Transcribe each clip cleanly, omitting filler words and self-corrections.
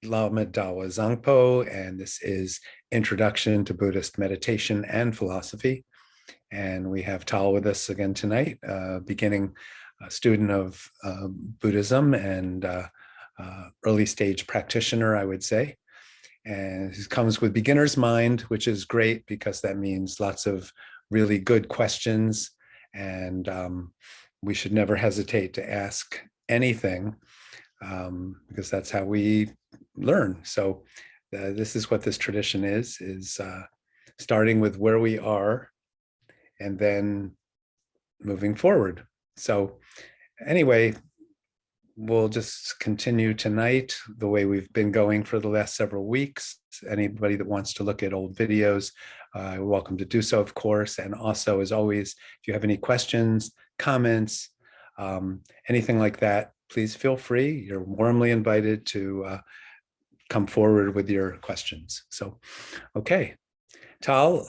Lama Dawa Zangpo, and this is Introduction to Buddhist Meditation and Philosophy. And we have Tal with us again tonight, beginning student of Buddhism and early stage practitioner, I would say. And he comes with beginner's mind, which is great because that means lots of really good questions. And we should never hesitate to ask anything because that's how we learn. So this is what this tradition is starting with where we are and then moving forward. So anyway, we'll just continue tonight the way we've been going for the last several weeks. Anybody that wants to look at old videos, you're welcome to do so, of course. And also, as always, if you have any questions, comments, anything like that, please feel free. You're warmly invited to come forward with your questions. So, okay. Tal,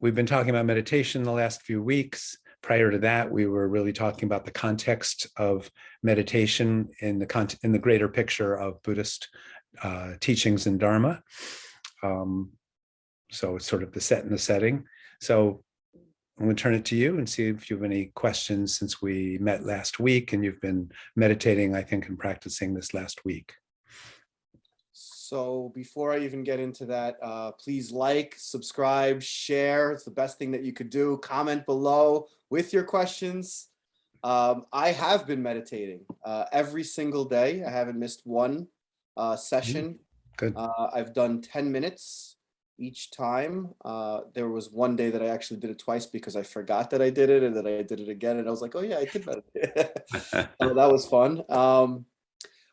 we've been talking about meditation the last few weeks. Prior to that, we were really talking about the context of meditation in the greater picture of Buddhist teachings and Dharma. So it's sort of the set and the setting. So I'm going to turn it to you and see if you have any questions since we met last week and you've been meditating, I think, and practicing this last week. So before I even get into that, please like, subscribe, share. It's the best thing that you could do. Comment below with your questions. I have been meditating every single day. I haven't missed one session. Good. I've done 10 minutes each time. There was one day that I actually did it twice because I forgot that I did it, and then I did it again, and I was like, oh yeah, I did meditate. So that was fun.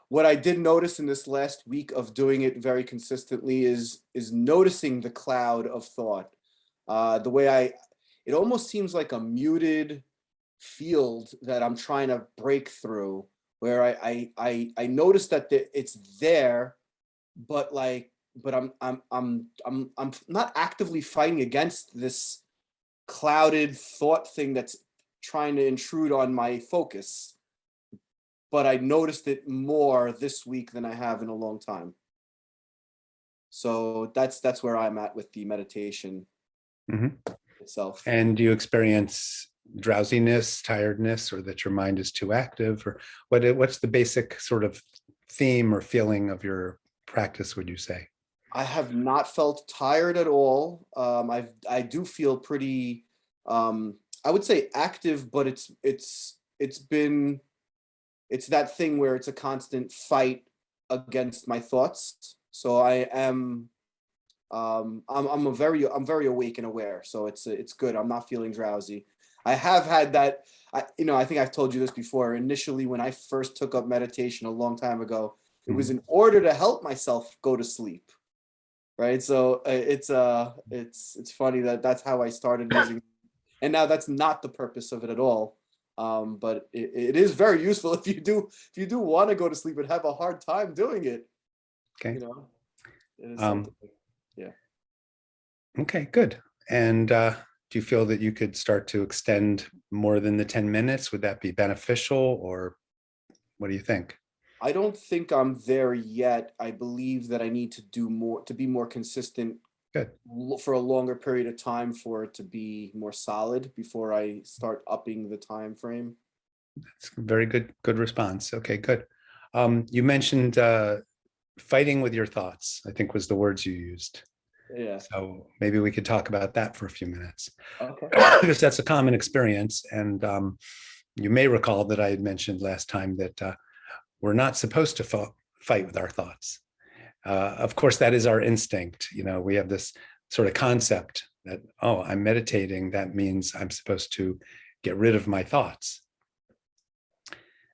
What I did notice in this last week of doing it very consistently is noticing the cloud of thought. The way it almost seems like a muted field that I'm trying to break through, where I notice that it's there, but I'm not actively fighting against this clouded thought thing that's trying to intrude on my focus. But I noticed it more this week than I have in a long time. So that's where I'm at with the meditation itself. And do you experience drowsiness, tiredness, or that your mind is too active? Or what's the basic sort of theme or feeling of your practice, would you say? I have not felt tired at all. I do feel pretty, I would say active, but it's that thing where it's a constant fight against my thoughts. So I am, I'm very awake and aware. So it's good. I'm not feeling drowsy. I have had that. I think I've told you this before. Initially, when I first took up meditation a long time ago, it was in order to help myself go to sleep, right? So it's funny that that's how I started using it. And now that's not the purpose of it at all. But it is very useful if you do want to go to sleep and have a hard time doing it. Okay. It is something. Yeah. Okay, good. And do you feel that you could start to extend more than the 10 minutes? Would that be beneficial, or what do you think? I don't think I'm there yet. I believe that I need to do more to be more consistent. Good. For a longer period of time for it to be more solid before I start upping the time frame. That's a very good response. Okay, good. You mentioned fighting with your thoughts, I think was the words you used. Yeah. So maybe we could talk about that for a few minutes. Okay. Because that's a common experience. And you may recall that I had mentioned last time that we're not supposed to fight with our thoughts. Of course, that is our instinct. We have this sort of concept that, oh, I'm meditating. That means I'm supposed to get rid of my thoughts.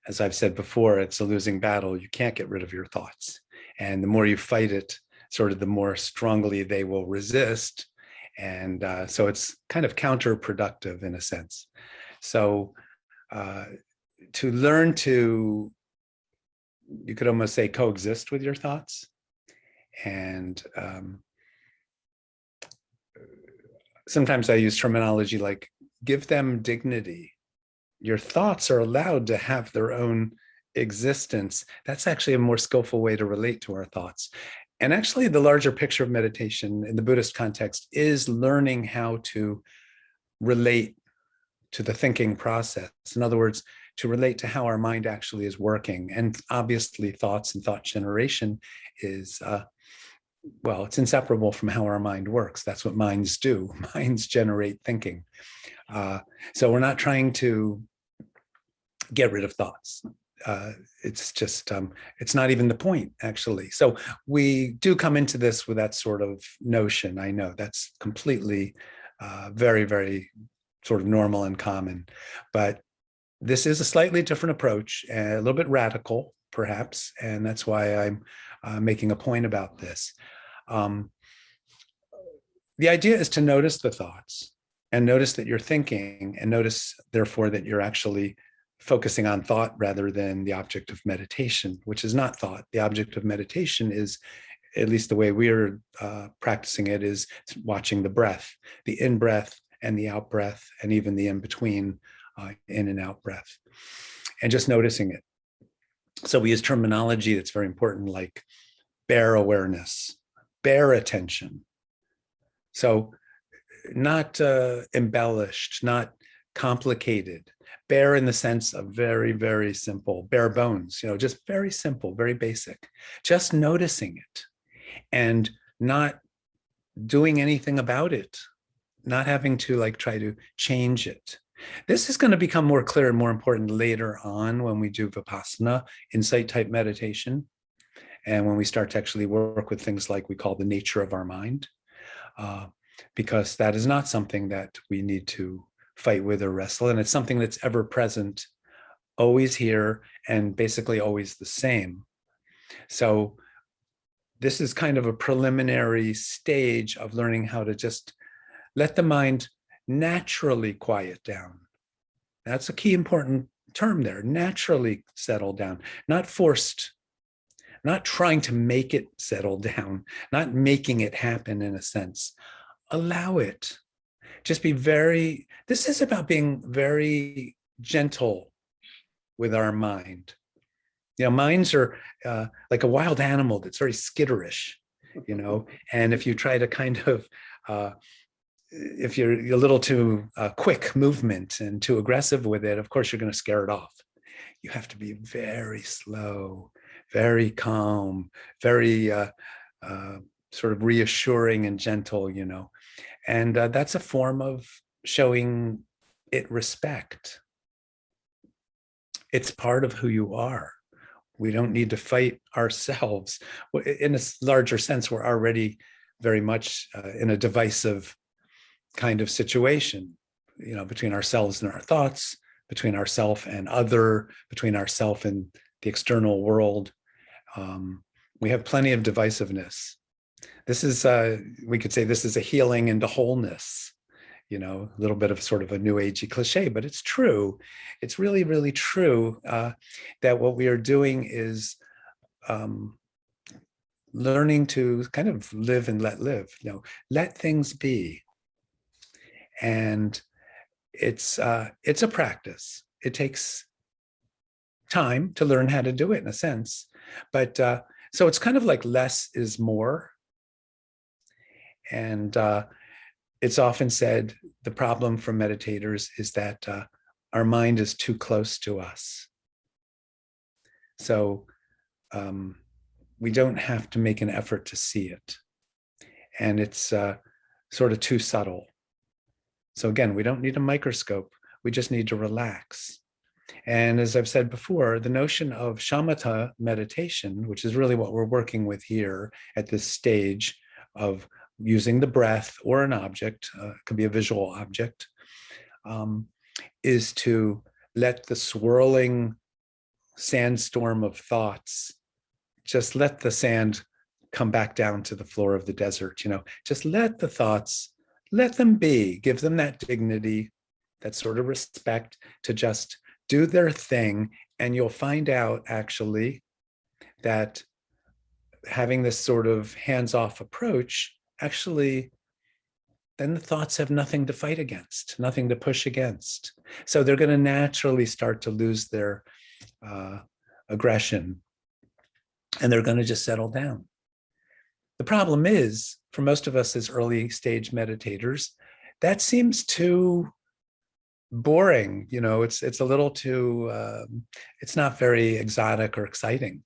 As I've said before, it's a losing battle. You can't get rid of your thoughts. And the more you fight it, sort of the more strongly they will resist. And so it's kind of counterproductive in a sense. So to learn to, you could almost say, coexist with your thoughts. And sometimes I use terminology like give them dignity. Your thoughts are allowed to have their own existence, that's actually a more skillful way to relate to our thoughts. And actually, the larger picture of meditation in the Buddhist context is learning how to relate to the thinking process. In other words, to relate to how our mind actually is working. And obviously, thoughts and thought generation is, well, it's inseparable from how our mind works. That's what minds do. Minds generate thinking. So we're not trying to get rid of thoughts. It's just, it's not even the point, actually. So we do come into this with that sort of notion. I know that's completely very, very sort of normal and common. But this is a slightly different approach, a little bit radical, perhaps. And that's why I'm making a point about this. The idea is to notice the thoughts and notice that you're thinking, and notice, therefore, that you're actually focusing on thought rather than the object of meditation, which is not thought. The object of meditation is, at least the way we're practicing it, is watching the breath, the in-breath and the out-breath, and even the in-between in and out breath, and just noticing it. So we use terminology that's very important, like bare awareness, bare attention. So not embellished, not complicated, bare in the sense of very, very simple, bare bones, just very simple, very basic, just noticing it and not doing anything about it, not having to like try to change it. This is going to become more clear and more important later on when we do Vipassana, insight type meditation, and when we start to actually work with things like we call the nature of our mind, because that is not something that we need to fight with or wrestle, and it's something that's ever present, always here, and basically always the same. So this is kind of a preliminary stage of learning how to just let the mind naturally quiet down. That's a key important term there, naturally settle down, not forced, not trying to make it settle down, not making it happen in a sense. Allow it. Just be this is about being very gentle with our mind. Minds are like a wild animal that's very skitterish, and if you try to kind of, if you're a little too quick movement and too aggressive with it, of course, you're going to scare it off. You have to be very slow, very calm, very sort of reassuring and gentle, and that's a form of showing it respect. It's part of who you are. We don't need to fight ourselves. In a larger sense, we're already very much in a divisive kind of situation, between ourselves and our thoughts, between ourself and other, between ourself and the external world. We have plenty of divisiveness. This is, we could say this is a healing into wholeness, a little bit of sort of a new agey cliche, but it's true. It's really, really true that what we are doing is learning to kind of live and let live, let things be. And it's a practice. It takes time to learn how to do it in a sense. But so it's kind of like less is more. And it's often said the problem for meditators is that our mind is too close to us. So we don't have to make an effort to see it. And it's sort of too subtle. So again, we don't need a microscope. We just need to relax. And as I've said before, the notion of shamatha meditation, which is really what we're working with here at this stage of using the breath or an object, it could be a visual object, is to let the swirling sandstorm of thoughts, just let the sand come back down to the floor of the desert, just let the thoughts, let them be, give them that dignity, that sort of respect to just do their thing. And you'll find out actually that having this sort of hands-off approach, actually, then the thoughts have nothing to fight against, nothing to push against. So they're going to naturally start to lose their aggression, and they're going to just settle down. The problem is, for most of us as early stage meditators, that seems too boring. It's a little too, it's not very exotic or exciting.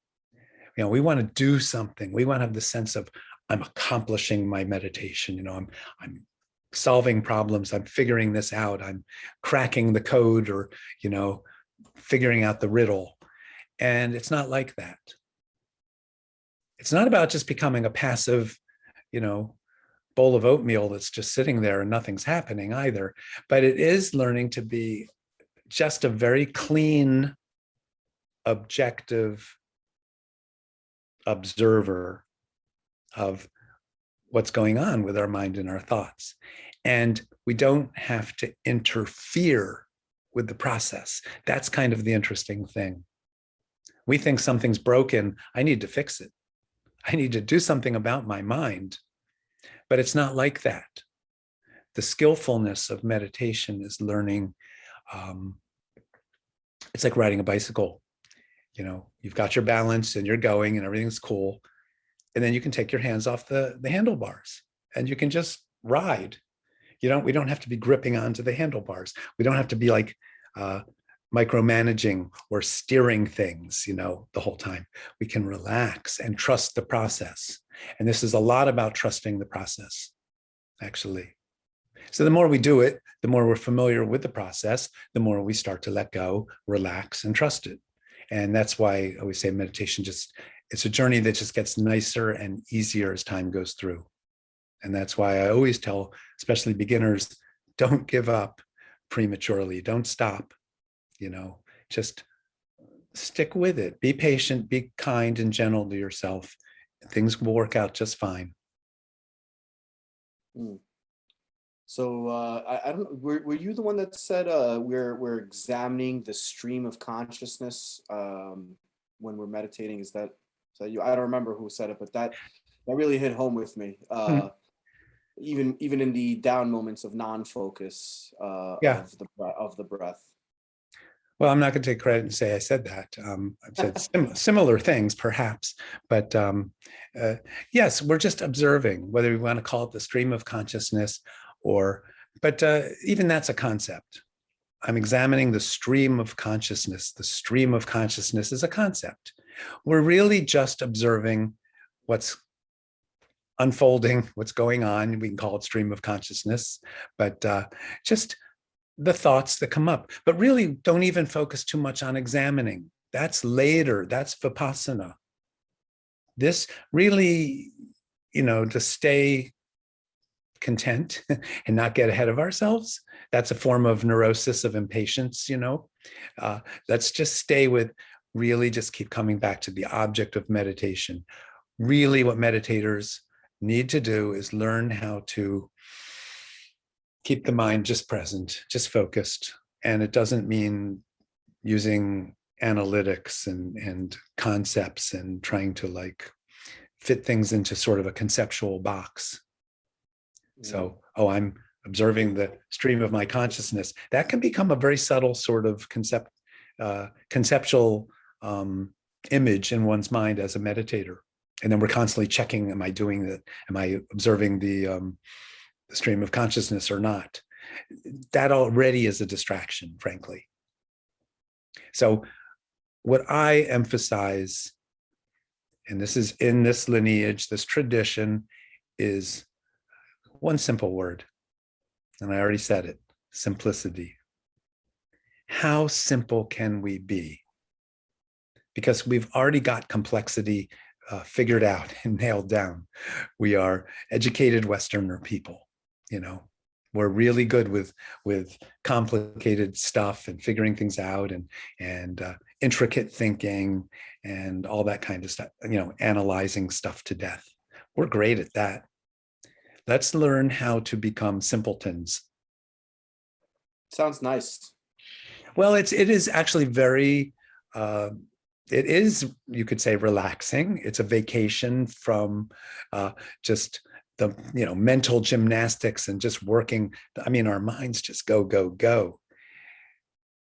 We want to do something. We want to have the sense of, I'm accomplishing my meditation. I'm solving problems. I'm figuring this out. I'm cracking the code, or, figuring out the riddle. And it's not like that. It's not about just becoming a passive, bowl of oatmeal that's just sitting there and nothing's happening either. But it is learning to be just a very clean, objective observer of what's going on with our mind and our thoughts. And we don't have to interfere with the process. That's kind of the interesting thing. We think something's broken. I need to fix it. I need to do something about my mind. But it's not like that. The skillfulness of meditation is learning. It's like riding a bicycle. You've got your balance and you're going and everything's cool. And then you can take your hands off the handlebars and you can just ride. We don't have to be gripping onto the handlebars. We don't have to be like micromanaging or steering things, the whole time. We can relax and trust the process. And this is a lot about trusting the process, actually. So the more we do it, the more we're familiar with the process, the more we start to let go, relax, and trust it. And that's why I always say meditation it's a journey that just gets nicer and easier as time goes through. And that's why I always tell, especially beginners, don't give up prematurely. Don't stop, just stick with it. Be patient, be kind and gentle to yourself. Things will work out just fine. So I don't. Were you the one that said we're examining the stream of consciousness when we're meditating? Is that you? I don't remember who said it, but that really hit home with me. Even in the down moments of non-focus of the breath. Well, I'm not going to take credit and say I said that. I've said similar things, perhaps, but yes, we're just observing, whether we want to call it the stream of consciousness but even that's a concept. I'm examining the stream of consciousness. The stream of consciousness is a concept. We're really just observing what's unfolding, what's going on. We can call it stream of consciousness, but just the thoughts that come up. But really don't even focus too much on examining. That's later. That's vipassana. This really, to stay content and not get ahead of ourselves. That's a form of neurosis, of impatience, Let's just stay with, really just keep coming back to the object of meditation. Really what meditators need to do is learn how to keep the mind just present, just focused. And it doesn't mean using analytics and concepts and trying to fit things into sort of a conceptual box. So, I'm observing the stream of my consciousness. That can become a very subtle sort of conceptual image in one's mind as a meditator. And then we're constantly checking, am I doing that? Am I observing the stream of consciousness or not? That already is a distraction, frankly. So what I emphasize, and this is in this lineage, this tradition, is one simple word, and I already said it: simplicity. How simple can we be? Because we've already got complexity figured out and nailed down. We are educated Westerner people, We're really good with complicated stuff and figuring things out and intricate thinking and all that kind of stuff, analyzing stuff to death. We're great at that. Let's learn how to become simpletons. Sounds nice. Well, it is actually very, it is, you could say, relaxing. It's a vacation from just the, mental gymnastics and just working. I mean, our minds just go, go, go.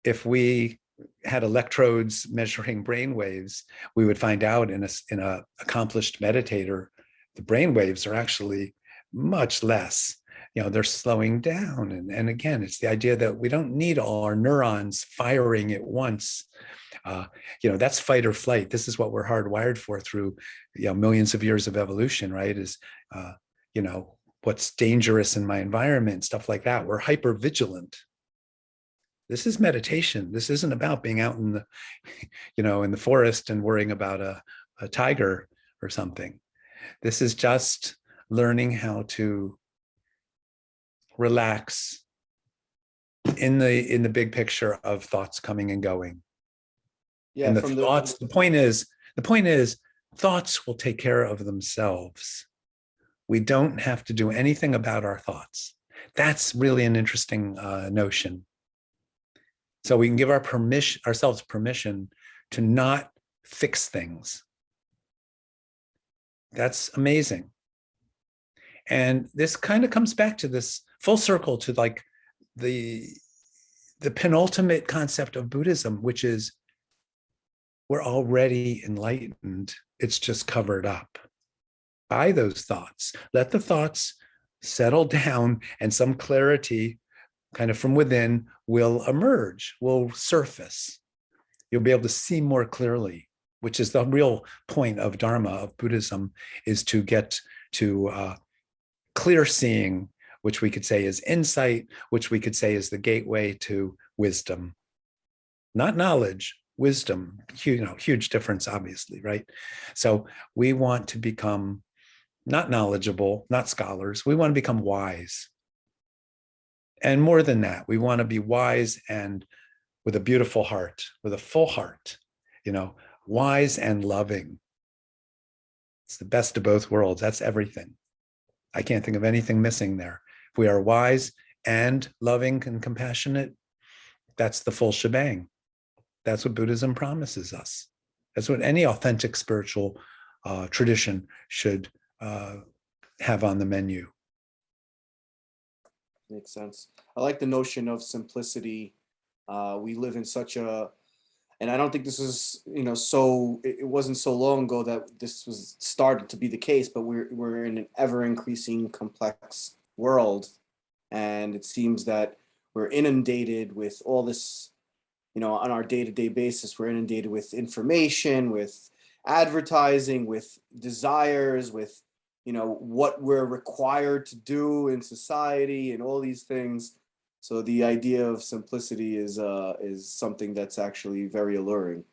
If we had electrodes measuring brain waves, we would find out in a accomplished meditator, the brain waves are actually much less. They're slowing down. And again, it's the idea that we don't need all our neurons firing at once. That's fight or flight. This is what we're hardwired for through millions of years of evolution, right? Is what's dangerous in my environment, stuff like that. We're hyper vigilant. This is meditation. This isn't about being out in the, in the forest and worrying about a tiger or something. This is just learning how to relax in the big picture of thoughts coming and going. Yeah, and the point is thoughts will take care of themselves. We don't have to do anything about our thoughts. That's really an interesting notion. So we can give ourselves permission to not fix things. That's amazing. And this kind of comes back to this full circle to like the penultimate concept of Buddhism, which is we're already enlightened. It's just covered up by those thoughts. Let the thoughts settle down and some clarity kind of from within will emerge, will surface. You'll be able to see more clearly, which is the real point of Dharma, of Buddhism, is to get to clear seeing, which we could say is insight, which we could say is the gateway to wisdom. Not knowledge, wisdom, huge difference, obviously, right? So we want to become not knowledgeable, not scholars. We want to become wise. And more than that, we want to be wise and with a beautiful heart, with a full heart, wise and loving. It's the best of both worlds. That's everything. I can't think of anything missing there. If we are wise and loving and compassionate, that's the full shebang. That's what Buddhism promises us. That's what any authentic spiritual tradition should have on the menu. Makes sense. I like the notion of simplicity. We live in such a, and I don't think this is, it wasn't so long ago that this was started to be the case, but we're in an ever increasing complex world. And it seems that we're inundated with all this, on our day-to-day basis, we're inundated with information, with advertising, with desires, with what we're required to do in society and all these things. So the idea of simplicity is something that's actually very alluring.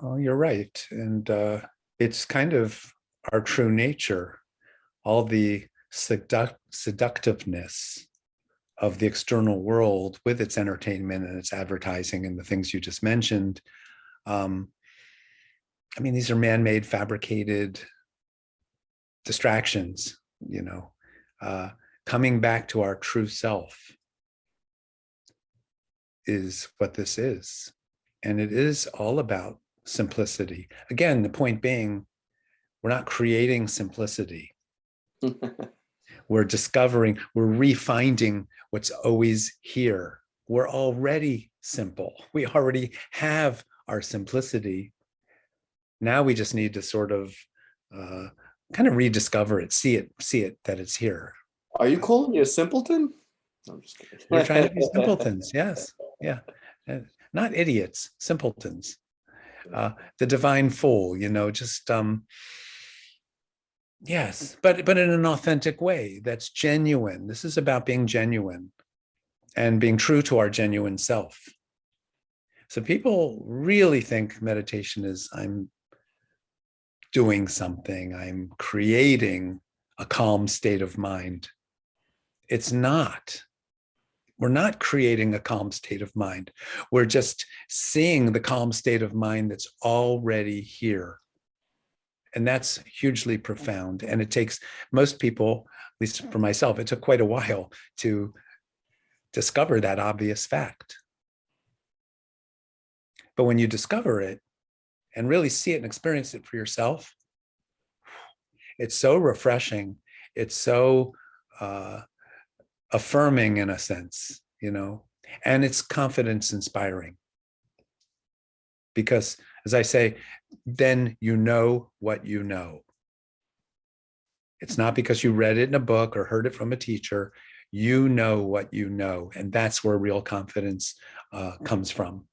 Oh, you're right. And it's kind of our true nature. All the seductiveness of the external world with its entertainment and its advertising and the things you just mentioned. These are man-made, fabricated distractions, coming back to our true self is what this is. And it is all about simplicity. Again, the point being, we're not creating simplicity. We're discovering, we're refinding what's always here. We're already simple. We already have our simplicity. Now we just need to sort of kind of rediscover it, see it that it's here. Are you calling me a simpleton? No, I'm just kidding. We're trying to be simpletons. Yes. Yeah. Not idiots, simpletons. The divine fool, yes, but in an authentic way that's genuine. This is about being genuine and being true to our genuine self. So people really think meditation is I'm doing something, I'm creating a calm state of mind. It's not. We're not creating a calm state of mind. We're just seeing the calm state of mind that's already here. And that's hugely profound. And it takes most people, at least for myself, it took quite a while to discover that obvious fact. But when you discover it and really see it and experience it for yourself, it's so refreshing. It's so affirming in a sense, And it's confidence inspiring. Because, as I say, then you know what you know. It's not because you read it in a book or heard it from a teacher. You know what you know. And that's where real confidence comes from.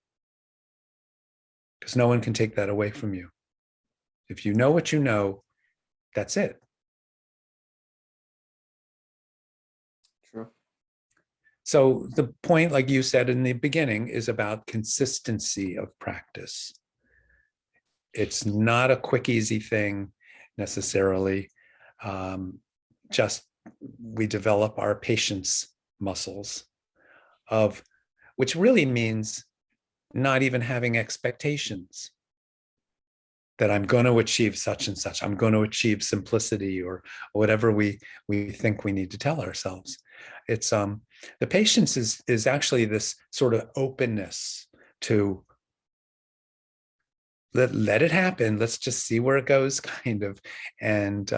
Because no one can take that away from you. If you know what you know, that's it. True. So the point, like you said in the beginning, is about consistency of practice. It's not a quick, easy thing necessarily. Just we develop our patience muscles of, which really means not even having expectations that I'm going to achieve such and such. I'm going to achieve simplicity or whatever we think we need to tell ourselves. It's the patience is actually this sort of openness to let it happen. Let's just see where it goes, kind of. And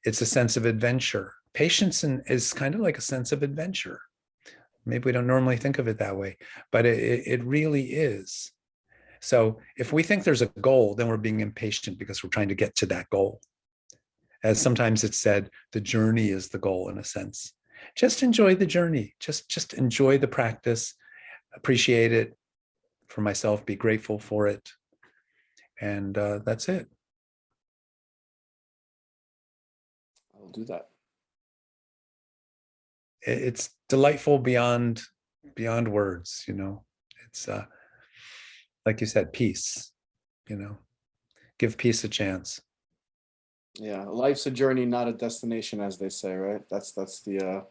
it's a sense of adventure. Patience is kind of like a sense of adventure. Maybe we don't normally think of it that way, but it really is. So if we think there's a goal, then we're being impatient because we're trying to get to that goal. As sometimes it's said, the journey is the goal in a sense. Just enjoy the journey. Just enjoy the practice, appreciate it. For myself, be grateful for it. And that's it. I'll do that. It's delightful beyond words, you know. It's like you said, peace, you know. Give peace a chance. Yeah, life's a journey, not a destination, as they say, right? That's the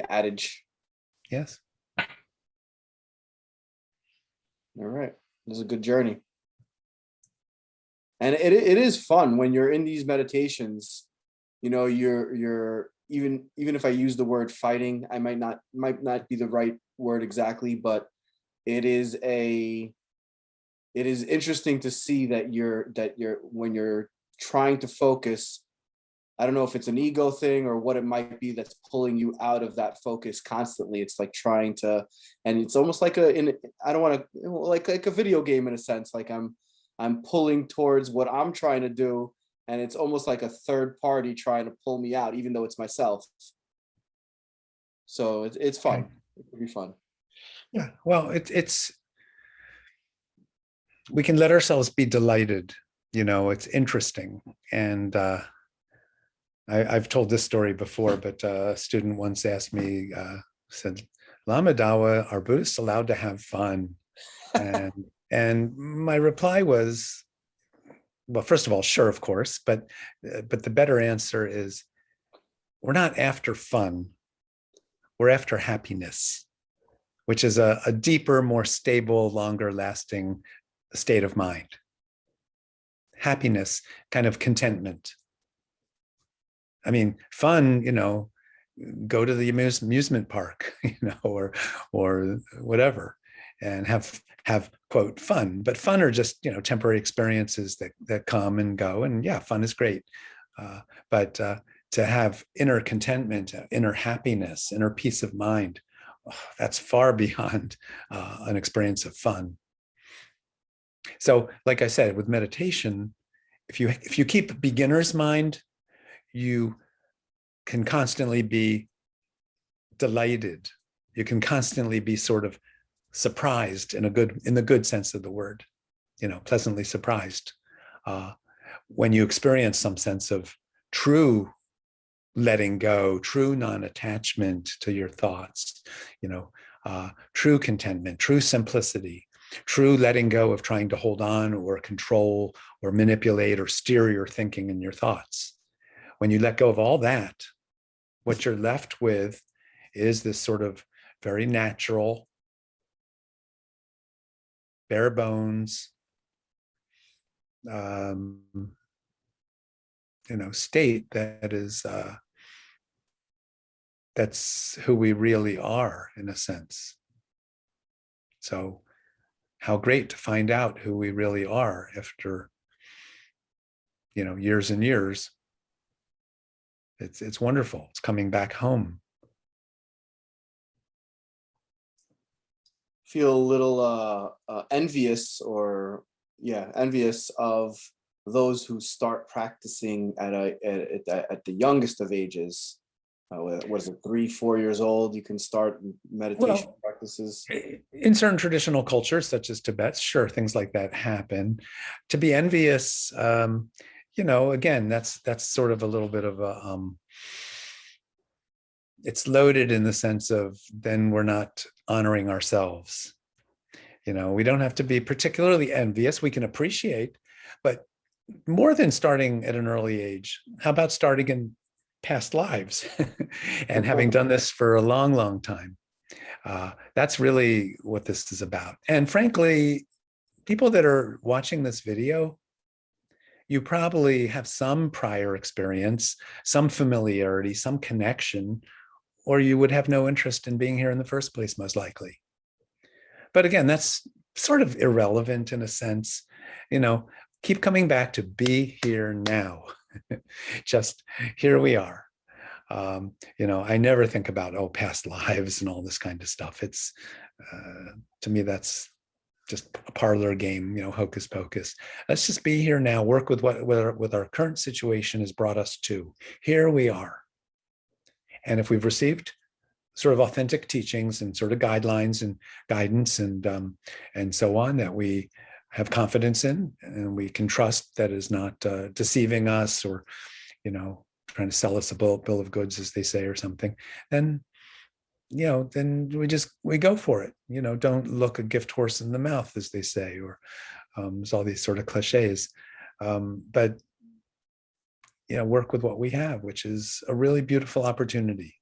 adage. Yes. All right, this is a good journey, and it is fun when you're in these meditations. You know, you're even if I use the word fighting, I might not be the right word exactly, but it is interesting to see that you're when you're trying to focus. I don't know if it's an ego thing or what it might be that's pulling you out of that focus constantly. It's like trying to, and it's almost like I don't want to, like a video game in a sense. Like I'm pulling towards what I'm trying to do, and it's almost like a third party trying to pull me out, even though it's myself. So it's fun. Okay. It could be fun. Yeah. Well, it's we can let ourselves be delighted. You know, it's interesting. And I've told this story before, but a student once asked me, said, Lama Dawa, are Buddhists allowed to have fun? And my reply was, well, first of all, sure, of course, but the better answer is, we're not after fun, we're after happiness, which is a deeper, more stable, longer lasting state of mind. Happiness, kind of contentment. I mean, fun, you know, go to the amusement park, you know, or whatever, and have quote fun. But fun are just, you know, temporary experiences that come and go. And yeah, fun is great. But to have inner contentment, inner happiness, inner peace of mind, that's far beyond an experience of fun. So, like I said, with meditation, if you keep beginner's mind, you can constantly be delighted. You can constantly be sort of surprised in the good sense of the word, you know, pleasantly surprised when you experience some sense of true letting go, true non-attachment to your thoughts, you know, true contentment, true simplicity, true letting go of trying to hold on or control or manipulate or steer your thinking and your thoughts. When you let go of all that, what you're left with is this sort of very natural, bare bones, you know, state that is that's who we really are, in a sense. So how great to find out who we really are after, you know, years and years. It's wonderful. It's coming back home. feel a little envious, or yeah, envious of those who start practicing at the youngest of ages. What is it, 3, 4 years old? You can start meditation Well, practices. in certain traditional cultures, such as Tibet, sure, things like that happen. To be envious, again, that's sort of a little bit of a it's loaded in the sense of then we're not honoring ourselves. We don't have to be particularly envious. We can appreciate, but more than starting at an early age, how about starting in past lives and having done this for a long, long time? That's really what this is about. And frankly, people that are watching this video, you probably have some prior experience, some familiarity, some connection, or you would have no interest in being here in the first place, most likely. But again, that's sort of irrelevant in a sense. Keep coming back to be here now. Just here we are. I never think about past lives and all this kind of stuff. It's to me, that's just a parlor game, hocus pocus. Let's just be here now, work with what our current situation has brought us to. Here we are. And if we've received sort of authentic teachings and sort of guidelines and guidance and so on that we have confidence in, and we can trust that is not deceiving us or, trying to sell us a bill of goods, as they say, or something, then we go for it. Don't look a gift horse in the mouth, as they say, or there's all these sort of cliches. But work with what we have, which is a really beautiful opportunity.